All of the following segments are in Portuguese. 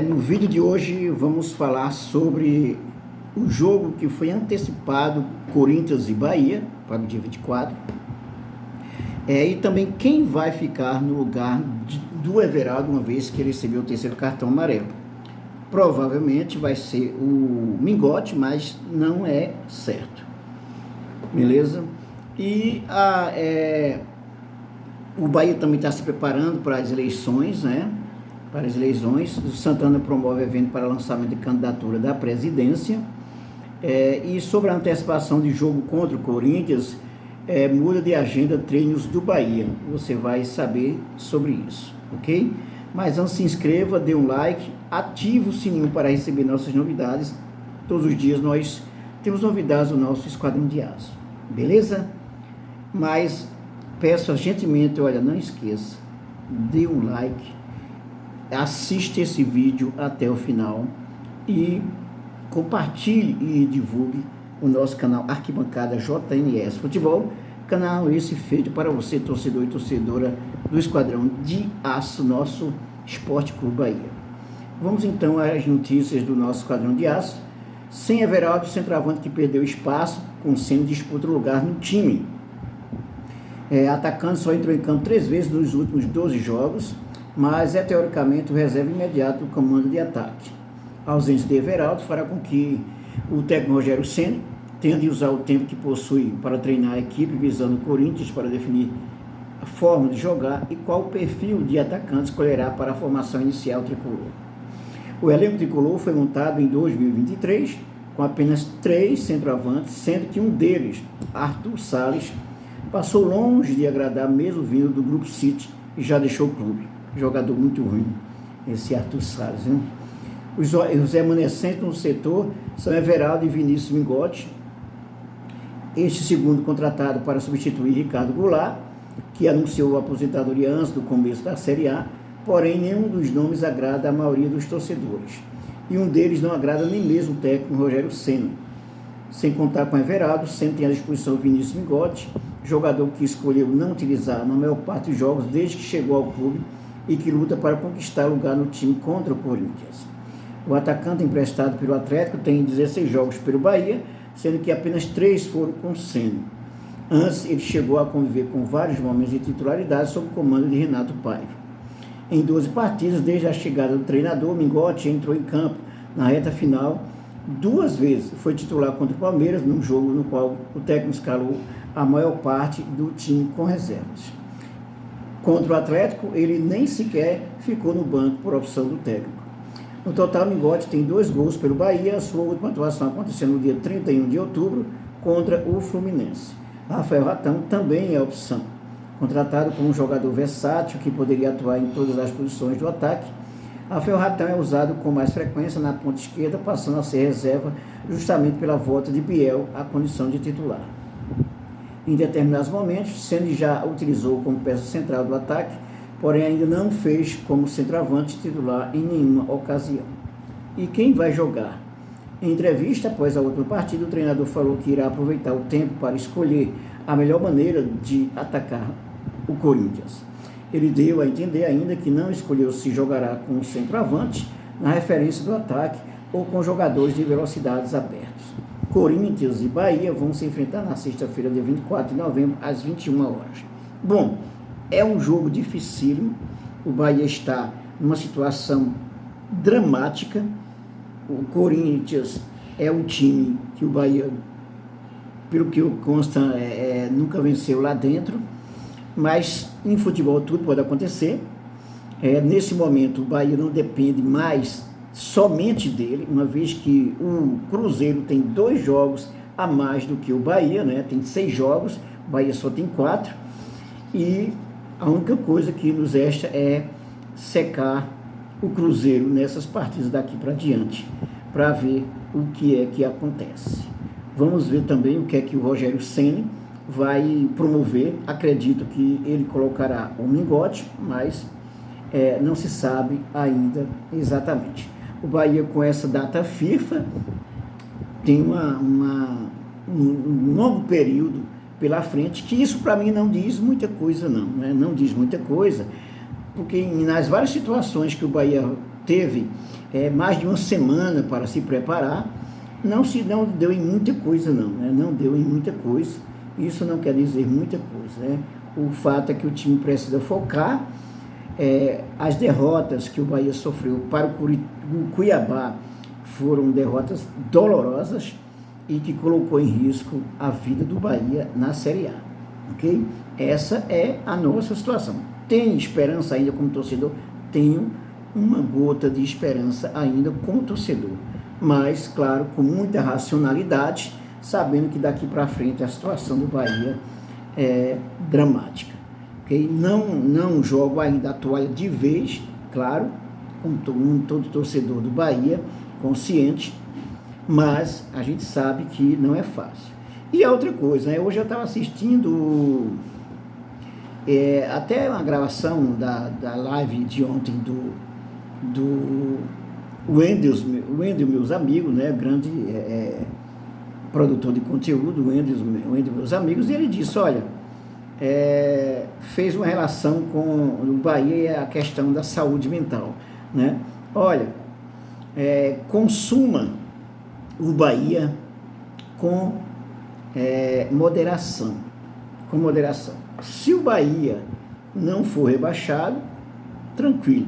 No vídeo de hoje vamos falar sobre o jogo que foi antecipado, Corinthians e Bahia, para o dia 24. E também quem vai ficar no lugar do Everaldo, uma vez que ele recebeu o terceiro cartão amarelo. Provavelmente vai ser o Mingote, mas não é certo. Beleza? E o Bahia também está se preparando para as eleições, né? Para as eleições. O Santana promove evento para lançamento de candidatura da presidência. E sobre a antecipação de jogo contra o Corinthians, muda de agenda treinos do Bahia. Você vai saber sobre isso, ok? Mas antes, se inscreva, dê um like, ative o sininho para receber nossas novidades. Todos os dias nós temos novidades do nosso Esquadrão de Aço, beleza? Mas peço gentilmente, olha, não esqueça, dê um like, assista esse vídeo até o final e compartilhe e divulgue o nosso canal Arquibancada JNS Futebol, canal esse feito para você, torcedor e torcedora do Esquadrão de Aço, nosso Esporte Clube Bahia. Vamos então às notícias do nosso Esquadrão de Aço. Sem Everaldo, centroavante que perdeu espaço, com Ceni disputa o lugar no time. Atacante só entrou em campo 3 vezes nos últimos 12 jogos, mas é teoricamente o reserva imediato do comando de ataque. A ausência de Everaldo fará com que o técnico Rogério Ceni tenha de usar o tempo que possui para treinar a equipe, visando o Corinthians para definir a forma de jogar e qual o perfil de atacante escolherá para a formação inicial tricolor. O elenco tricolor foi montado em 2023 com apenas 3 centroavantes, sendo que um deles, Arthur Salles, passou longe de agradar, mesmo vindo do Grupo City, e já deixou o clube. Jogador muito ruim, esse Arthur Salles, né? Os remanescentes no setor são Everaldo e Vinícius Mingote. Este segundo contratado para substituir Ricardo Goulart, que anunciou a aposentadoria antes do começo da Série A, porém nenhum dos nomes agrada a maioria dos torcedores. E um deles não agrada nem mesmo o técnico Rogério Ceni. Sem contar com Everaldo, sempre tem à disposição Vinícius Mingote, jogador que escolheu não utilizar na maior parte dos jogos desde que chegou ao clube e que luta para conquistar lugar no time contra o Corinthians. O atacante emprestado pelo Atlético tem 16 jogos pelo Bahia, sendo que apenas 3 foram com Ceni. Antes, ele chegou a conviver com vários momentos de titularidade sob o comando de Renato Paiva. Em 12 partidas, desde a chegada do treinador, Mingote entrou em campo na reta final 2 vezes. Foi titular contra o Palmeiras, num jogo no qual o técnico escalou a maior parte do time com reservas. Contra o Atlético, ele nem sequer ficou no banco por opção do técnico. No total, Mingote tem 2 gols pelo Bahia. A sua última atuação aconteceu no dia 31 de outubro contra o Fluminense. Rafael Ratão também é opção. Contratado como um jogador versátil que poderia atuar em todas as posições do ataque, Rafael Ratão é usado com mais frequência na ponta esquerda, passando a ser reserva justamente pela volta de Biel à condição de titular. Em determinados momentos, Ceni já utilizou como peça central do ataque, porém ainda não fez como centroavante titular em nenhuma ocasião. E quem vai jogar? Em entrevista após a última partida, o treinador falou que irá aproveitar o tempo para escolher a melhor maneira de atacar o Corinthians. Ele deu a entender ainda que não escolheu se jogará com o centroavante na referência do ataque ou com jogadores de velocidades abertos. Corinthians e Bahia vão se enfrentar na sexta-feira, dia 24 de novembro, às 21 horas. Bom, é um jogo dificílimo. O Bahia está numa situação dramática. O Corinthians é um time que o Bahia, pelo que consta, nunca venceu lá dentro. Mas em futebol tudo pode acontecer. Nesse momento o Bahia não depende mais somente dele, uma vez que o Cruzeiro tem 2 jogos a mais do que o Bahia, né? Tem 6 jogos, o Bahia só tem 4. E a única coisa que nos resta é secar o Cruzeiro nessas partidas daqui para diante, para ver o que é que acontece. Vamos ver também o que é que o Rogério Ceni vai promover. Acredito que ele colocará o Mingote, mas não se sabe ainda exatamente. O Bahia, com essa data FIFA, tem um longo período pela frente, que isso para mim não diz muita coisa não, né? Não diz muita coisa, porque nas várias situações que o Bahia teve mais de uma semana para se preparar, não deu em muita coisa não, né? Não deu em muita coisa, isso não quer dizer muita coisa, né? O fato é que o time precisa focar. As derrotas que o Bahia sofreu para o Cuiabá foram derrotas dolorosas e que colocou em risco a vida do Bahia na Série A, ok? Essa é a nossa situação. Tem esperança ainda como torcedor? Tenho uma gota de esperança ainda como torcedor, mas, claro, com muita racionalidade, sabendo que daqui para frente a situação do Bahia é dramática. Okay? Não jogo ainda a toalha de vez, claro, como todo torcedor do Bahia, consciente, mas a gente sabe que não é fácil. E a outra coisa, né? Hoje eu estava assistindo até uma gravação da live de ontem do Wendel, meus amigos, né? Grande produtor de conteúdo, o Wendel, meus amigos, e ele disse, olha, fez uma relação com o Bahia e a questão da saúde mental, né? Olha, consuma o Bahia com moderação, Se o Bahia não for rebaixado, tranquilo.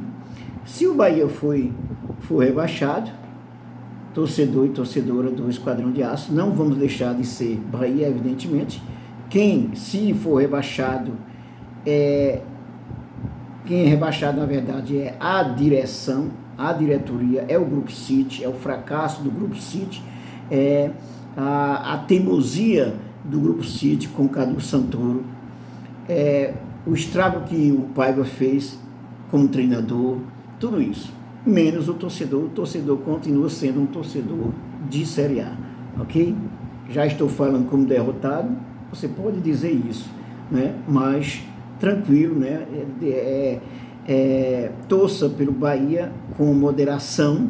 Se o Bahia for rebaixado, torcedor e torcedora do Esquadrão de Aço, não vamos deixar de ser Bahia, evidentemente. Se for rebaixado, quem é rebaixado, na verdade, é a direção, a diretoria, é o Grupo City, é o fracasso do Grupo City, a teimosia do Grupo City com o Cadu Santoro, o estrago que o Paiva fez como treinador, tudo isso, menos o torcedor continua sendo um torcedor de Série A, ok? Já estou falando como derrotado, você pode dizer isso, né? Mas tranquilo, né? Torça pelo Bahia com moderação,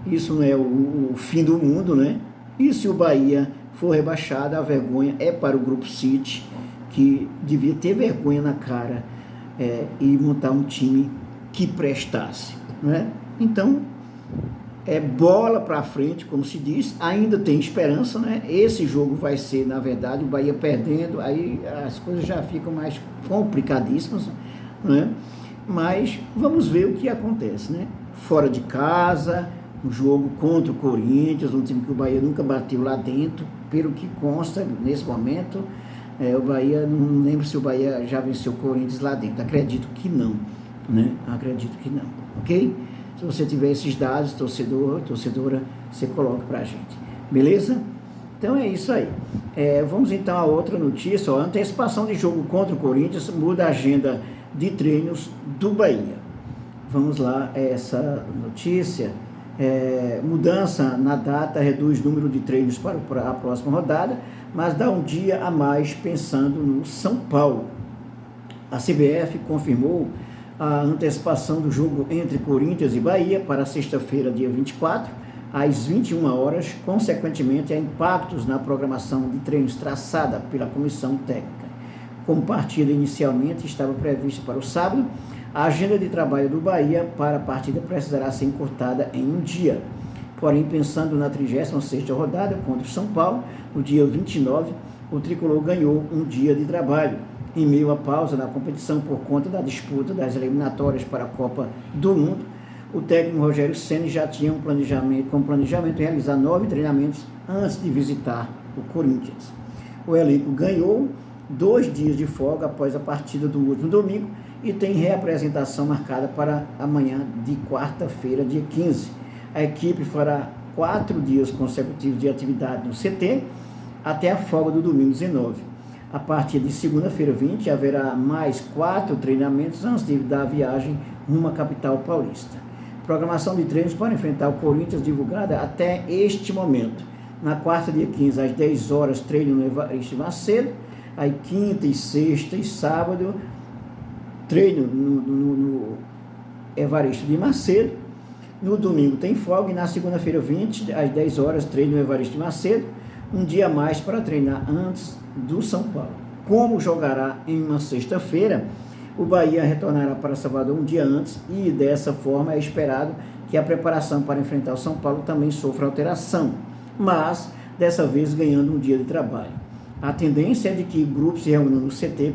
isso não é o fim do mundo, né? E se o Bahia for rebaixado, a vergonha é para o Grupo City, que devia ter vergonha na cara e montar um time que prestasse, né? Então, bola para frente, como se diz, ainda tem esperança, né? Esse jogo vai ser, na verdade, o Bahia perdendo, aí as coisas já ficam mais complicadíssimas, né? Mas vamos ver o que acontece, né? Fora de casa, um jogo contra o Corinthians, um time que o Bahia nunca bateu lá dentro, pelo que consta nesse momento, o Bahia, não lembro se o Bahia já venceu o Corinthians lá dentro, acredito que não, né? Acredito que não, ok? Se você tiver esses dados, torcedora, você coloca pra gente, beleza? Então é isso aí. Vamos então a outra notícia, a antecipação de jogo contra o Corinthians muda a agenda de treinos do Bahia. Vamos lá, essa notícia, mudança na data reduz o número de treinos para a próxima rodada, mas dá um dia a mais pensando no São Paulo. A CBF confirmou a antecipação do jogo entre Corinthians e Bahia para sexta-feira, dia 24, às 21 horas, consequentemente, há impactos na programação de treinos traçada pela comissão técnica. Como partida inicialmente estava prevista para o sábado, a agenda de trabalho do Bahia para a partida precisará ser encurtada em um dia. Porém, pensando na 36ª rodada contra o São Paulo, no dia 29, o tricolor ganhou um dia de trabalho, em meio à pausa na competição por conta da disputa das eliminatórias para a Copa do Mundo. O técnico Rogério Ceni já tinha um planejamento de realizar 9 treinamentos antes de visitar o Corinthians. O elenco ganhou 2 dias de folga após a partida do último domingo e tem reapresentação marcada para amanhã de quarta-feira, dia 15. A equipe fará 4 dias consecutivos de atividade no CT até a folga do domingo 19. A partir de segunda-feira 20, haverá mais 4 treinamentos antes de dar a viagem rumo à capital paulista. Programação de treinos para enfrentar o Corinthians divulgada até este momento. Na quarta, dia 15, às 10 horas, treino no Evaristo Macedo. Aí, quinta e sexta e sábado, treino no Evaristo de Macedo. No domingo tem folga e na segunda-feira 20, às 10 horas, treino no Evaristo de Macedo. Um dia a mais para treinar antes do São Paulo. Como jogará em uma sexta-feira, O Bahia retornará para Salvador um dia antes e, dessa forma, é esperado que a preparação para enfrentar o São Paulo também sofra alteração, mas, dessa vez, ganhando um dia de trabalho. A tendência é de que grupos se reúnam no CT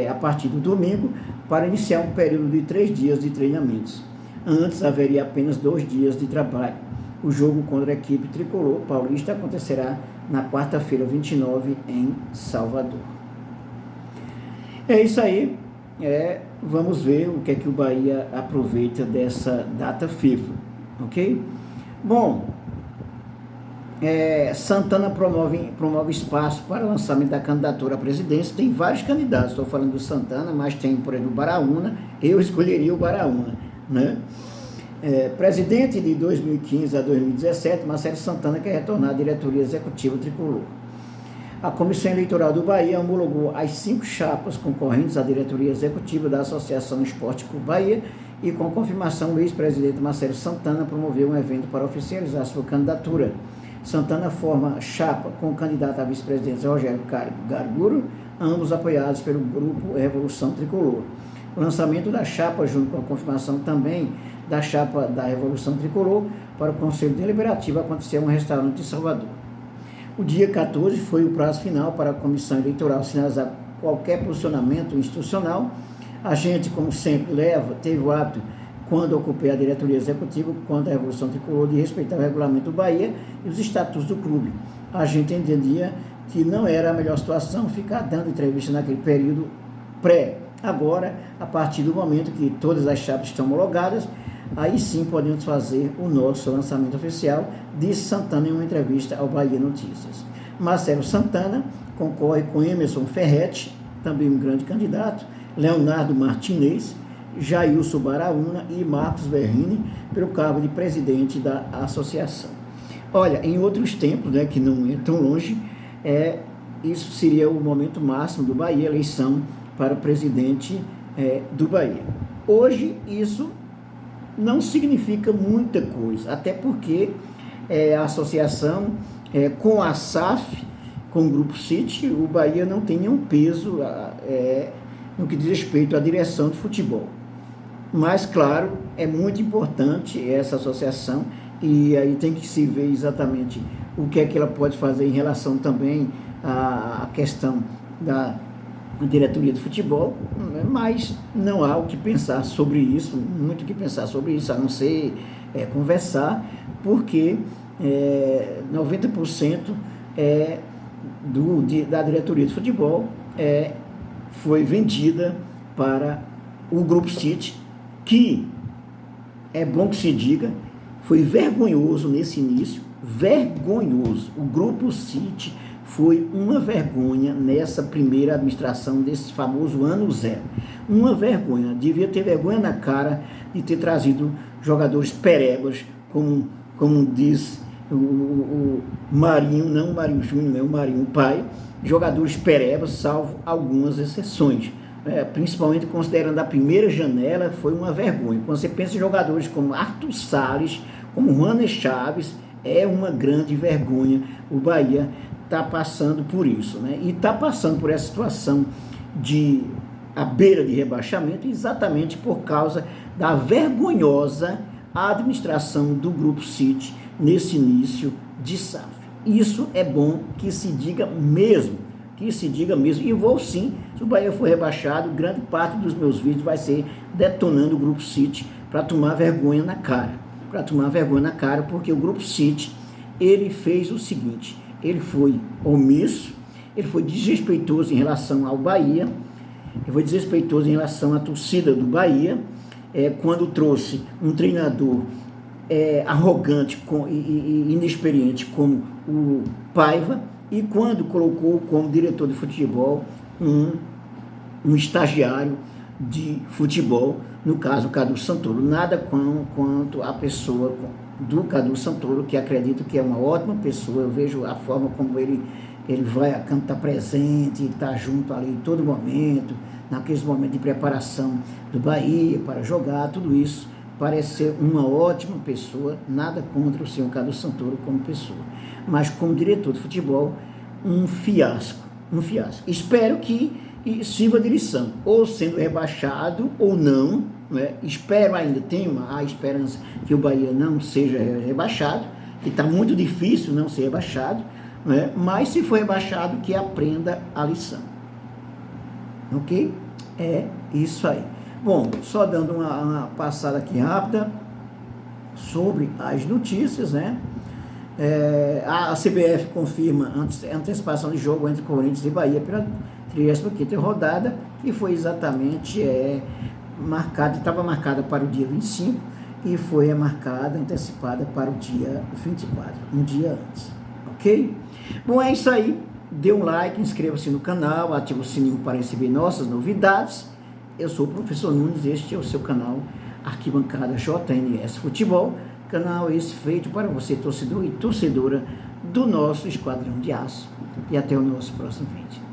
a partir do domingo para iniciar um período de 3 dias de treinamentos. Antes, haveria apenas 2 dias de trabalho. O jogo contra a equipe tricolor paulista acontecerá na quarta-feira, 29, em Salvador. É isso aí. Vamos ver o que é que o Bahia aproveita dessa data FIFA, ok? Bom, Santana promove espaço para o lançamento da candidatura à presidência. Tem vários candidatos, estou falando do Santana, mas tem, por exemplo, o Baraúna. Eu escolheria o Baraúna, né? Presidente de 2015 a 2017, Marcelo Santana quer retornar à diretoria executiva tricolor. A Comissão Eleitoral do Bahia homologou as 5 chapas concorrentes à diretoria executiva da Associação Esporte Clube Bahia e, com confirmação, o ex-presidente Marcelo Santana promoveu um evento para oficializar sua candidatura. Santana forma chapa com o candidato a vice-presidente Rogério Garguro, ambos apoiados pelo grupo Revolução Tricolor. O lançamento da chapa, junto com a confirmação também da chapa da Revolução Tricolor para o Conselho Deliberativo, aconteceu em um restaurante de Salvador. O dia 14 foi o prazo final para a Comissão Eleitoral sinalizar qualquer posicionamento institucional. A gente, como sempre, teve o hábito, quando ocupei a diretoria executiva, quando a Revolução Tricolor, de respeitar o regulamento do Bahia e os estatutos do clube. A gente entendia que não era a melhor situação ficar dando entrevista naquele período pré. Agora, a partir do momento que todas as chapas estão homologadas, aí sim podemos fazer o nosso lançamento oficial, disse Santana em uma entrevista ao Bahia Notícias. Marcelo Santana concorre com Emerson Ferretti, também um grande candidato, Leonardo Martinez, Jailson Baraúna e Marcos Verrini, pelo cargo de presidente da associação. Olha, em outros tempos, que não é tão longe, isso seria o momento máximo do Bahia, eleição para presidente do Bahia. Hoje, isso não significa muita coisa, até porque a associação, com a SAF, com o Grupo City, o Bahia não tem nenhum peso no que diz respeito à direção de futebol. Mas, claro, é muito importante essa associação e aí tem que se ver exatamente o que é que ela pode fazer em relação também à questão da diretoria de futebol, mas não há o que pensar sobre isso, muito o que pensar sobre isso, a não ser conversar, porque 90% da diretoria de futebol foi vendida para o Grupo City, que é bom que se diga, foi vergonhoso nesse início, vergonhoso. O Grupo City foi uma vergonha nessa primeira administração desse famoso ano zero. Uma vergonha, devia ter vergonha na cara de ter trazido jogadores perebas, como diz o Marinho, não o Marinho Júnior, o Marinho pai, jogadores perebas, salvo algumas exceções. Principalmente considerando a primeira janela, foi uma vergonha. Quando você pensa em jogadores como Arthur Salles, como Juanes Chaves, é uma grande vergonha. O Bahia está passando por isso, e está passando por essa situação à beira de rebaixamento, exatamente por causa da vergonhosa administração do Grupo City nesse início de SAF. Isso é bom que se diga mesmo, e vou sim, se o Bahia for rebaixado, grande parte dos meus vídeos vai ser detonando o Grupo City para tomar vergonha na cara, porque o Grupo City, ele fez o seguinte, ele foi omisso, ele foi desrespeitoso em relação ao Bahia, ele foi desrespeitoso em relação à torcida do Bahia, quando trouxe um treinador arrogante e inexperiente como o Paiva, e quando colocou como diretor de futebol um estagiário de futebol, no caso o Cadu Santoro. Nada quanto a pessoa do Cadu Santoro, que acredito que é uma ótima pessoa. Eu vejo a forma como ele vai a campo, está presente, está junto ali em todo momento, naqueles momentos de preparação do Bahia para jogar, tudo isso parece ser uma ótima pessoa, nada contra o senhor Cadu Santoro como pessoa, mas como diretor de futebol, um fiasco. Espero que e sirva de lição, ou sendo rebaixado ou não, né? Espero ainda, tenho a esperança que o Bahia não seja rebaixado, que está muito difícil não ser rebaixado, né? Mas se for rebaixado, que aprenda a lição. Ok? É isso aí. Bom, só dando uma passada aqui rápida sobre as notícias, né? A CBF confirma a antecipação de jogo entre Corinthians e Bahia pela 35ª rodada, que foi exatamente estava marcada para o dia 25 e foi antecipada para o dia 24, um dia antes, ok? Bom, é isso aí, dê um like, inscreva-se no canal, ative o sininho para receber nossas novidades. Eu sou o professor Nunes, este é o seu canal Arquibancada JNS Futebol, canal esse feito para você, torcedor e torcedora do nosso Esquadrão de Aço. E até o nosso próximo vídeo.